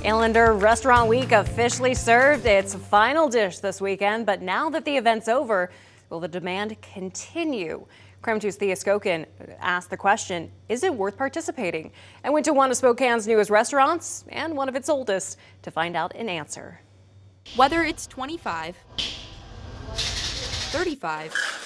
Islander Restaurant Week officially served its final dish this weekend, but now that the event's over, will the demand continue? KREM 2's Thea Skokin asked the question, is it worth participating? And went to one of Spokane's newest restaurants and one of its oldest to find out an answer. Whether it's $25, $35,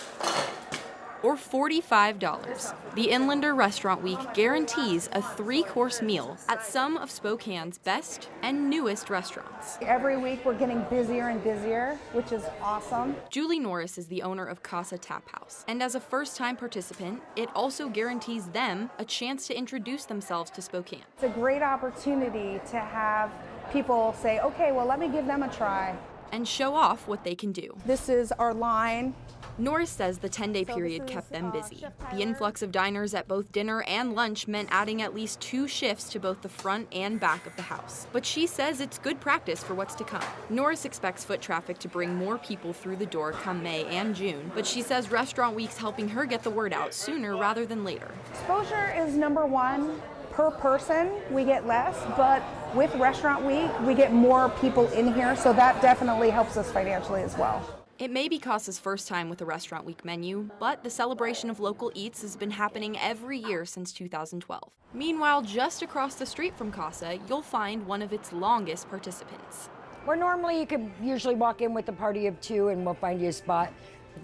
or $45, the Inlander Restaurant Week guarantees a 3-course meal at some of Spokane's best and newest restaurants. Every week we're getting busier and busier, which is awesome. Julie Norris is the owner of Casa Tap House, and as a first-time participant, it also guarantees them a chance to introduce themselves to Spokane. It's a great opportunity to have people say, okay, well, let me give them a try. And show off what they can do. This is our line. Norris says the 10-day period kept them busy. The influx of diners at both dinner and lunch meant adding at least 2 shifts to both the front and back of the house. But she says it's good practice for what's to come. Norris expects foot traffic to bring more people through the door come May and June, but she says Restaurant Week's helping her get the word out sooner rather than later. Exposure is #1. Per person, we get less, but with Restaurant Week, we get more people in here, so that definitely helps us financially as well. It may be Casa's first time with a Restaurant Week menu, but the celebration of local eats has been happening every year since 2012. Meanwhile, just across the street from Casa, you'll find one of its longest participants. Where normally you could usually walk in with a party of 2 and we'll find you a spot.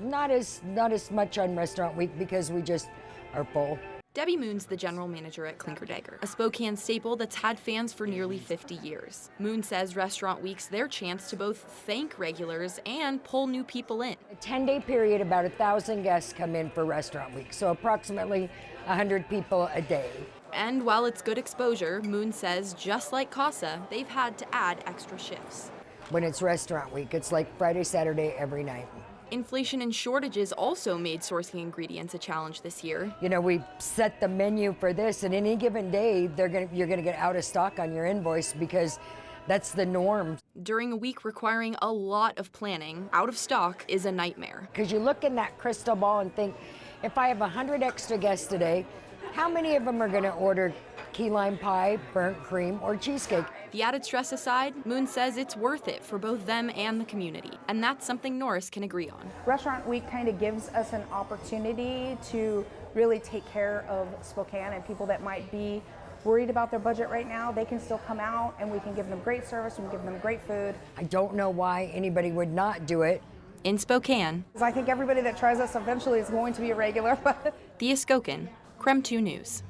Not as much on Restaurant Week because we just are full. Debbie Moon's the general manager at Klinkerdagger, a Spokane staple that's had fans for nearly 50 years. Moon says Restaurant Week's their chance to both thank regulars and pull new people in. A 10-day period, about 1,000 guests come in for Restaurant Week, so approximately 100 people a day. And while it's good exposure, Moon says just like Casa, they've had to add extra shifts. When it's Restaurant Week, it's like Friday, Saturday, every night. Inflation and shortages also made sourcing ingredients a challenge this year. You know, we set the menu for this, and any given day, you're gonna get out of stock on your invoice because that's the norm. During a week requiring a lot of planning, out of stock is a nightmare. Because you look in that crystal ball and think, if I have 100 extra guests today, how many of them are gonna order key lime pie, burnt cream, or cheesecake? The added stress aside, Moon says it's worth it for both them and the community, and that's something Norris can agree on. Restaurant Week kind of gives us an opportunity to really take care of Spokane, and people that might be worried about their budget right now, they can still come out and we can give them great service, we can give them great food. I don't know why anybody would not do it. In Spokane, I think everybody that tries us eventually is going to be a regular. Thea Skokin, KREM 2 News.